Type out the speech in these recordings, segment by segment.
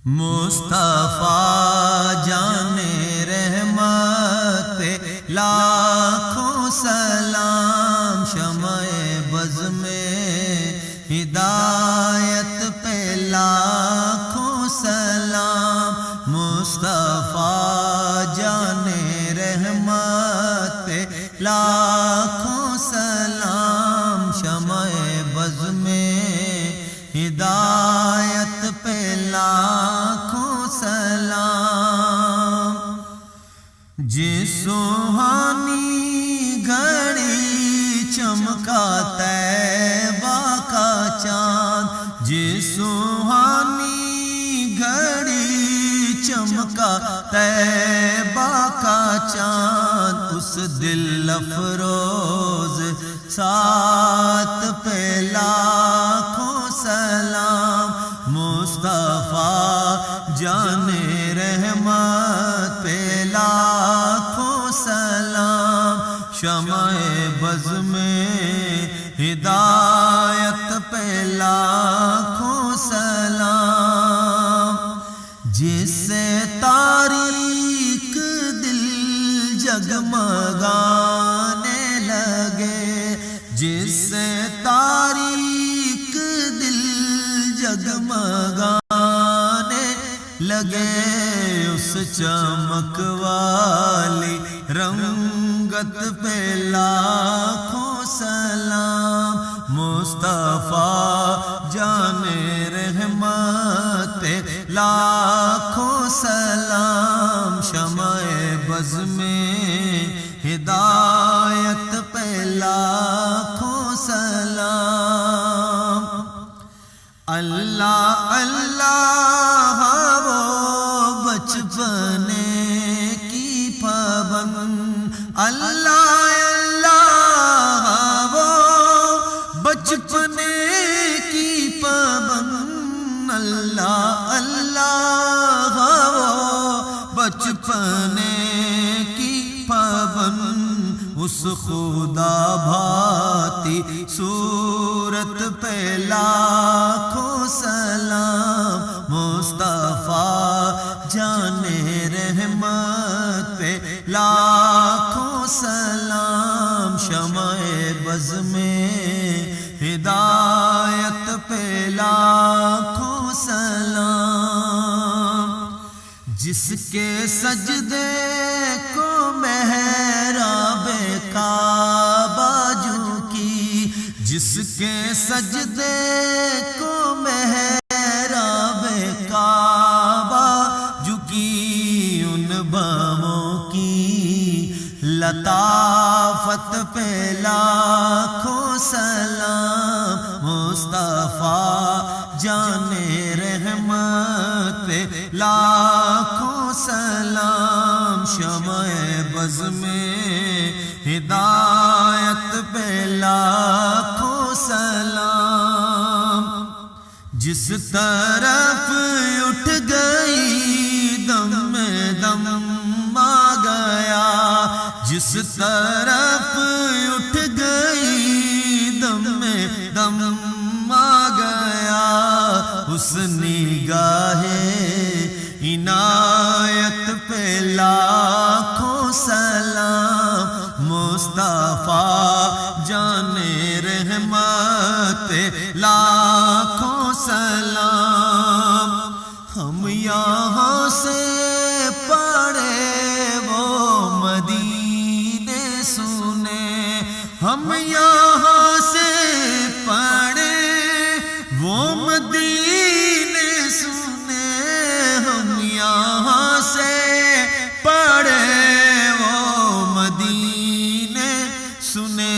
مصطفیٰ جان رحمت لاکھوں سلام، شمع بز میں ہدایت پہ لاکھوں سلام، مصطفیٰ جان رحمت پہ لاکھوں سلام، شمع بز میں ہدایت پہ لاکھوں سلام۔ جس سوہانی گھڑی چمکا طیبہ کا چاند، جس سوہانی گھڑی چمکا طیبہ کا چاند، اس دل افروز ساتھ پہ لاکھوں سلام، مصطفیٰ جان رحمت پہ لاکھوں سلام، شمع بز میں ہدایت پہ لاکھوں سلام۔ جس سے تاریک دل جگمگانے لگے، جس سے تاریک دل جگمگانے لگے، اس چمک والی رنگت پہ لاکھوں سلام، مصطفیٰ جان رحمت پہ لاکھوں سلام، شمع بز میں ہدایت پہ لاکھوں سلام۔ اللہ اللہ وہ بچپنے کی پابند، اللہ اللہ وہ بچپنے کی پابند، اللہ اللہ وہ بچپنے کی پابند، اس خدا بھاتی صورت پہ لاکھوں سلام، مصطفیٰ جان رحمت پہ لاکھوں سلام، شمع بز میں ہدایت پہ لاکھوں سلام۔ جس کے سجدے کو محراب کعبہ جھکی، جس کے سجدے کو محراب کعبہ جھکی، ان باموں کی لطافت پہ لاکھوں سلام، مصطفیٰ جان رحمت پہ لاکھوں سلام، شمع بز میں ہدایت پہ لاکھوں سلام۔ جس طرف اٹھ گئی دم میں دم آ گیا، جس طرف اٹھ گئی دم میں دم آ گیا، اس نگاہ عنایت پہ لاکھوں سلام، مصطفیٰ جان رحمت پہ لاکھوں سلام۔ ہم یہاں سے پڑھے وہ مدینے سنے، ہم یہاں سے پڑھے وہ مدینے سنے، ہم یہاں سے پڑھے وہ مدینے سنے،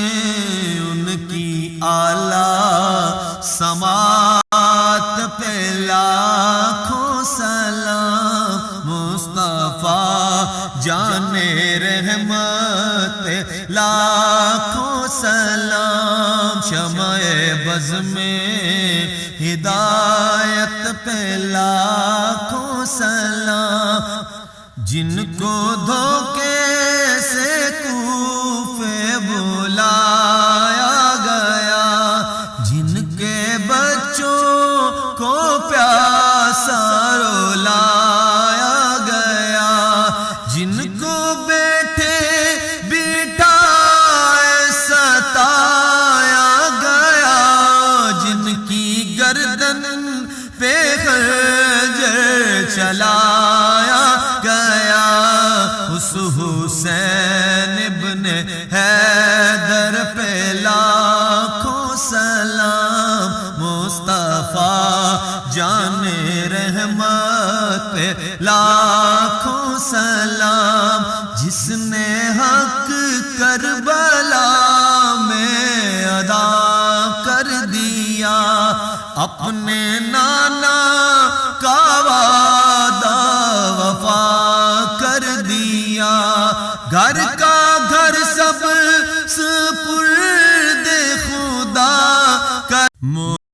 ان کی اعلیٰ سماعت پہ لاکھوں سلام، مصطفیٰ جان رحمت پہ لاکھوں سلام، شمع بز میں ہدایت پہ لاکھوں سلام۔ جن کو دھوکے سے کوفے بلایا گیا، جن کے بچوں کو پیاسا رو خنجر چلایا گیا، اس حسین ابن حیدر پہ لاکھوں سلام، مصطفیٰ جان رحمت پہ لاکھوں سلام، جس نے حق کربلا میں ادا کر دیا، اپنے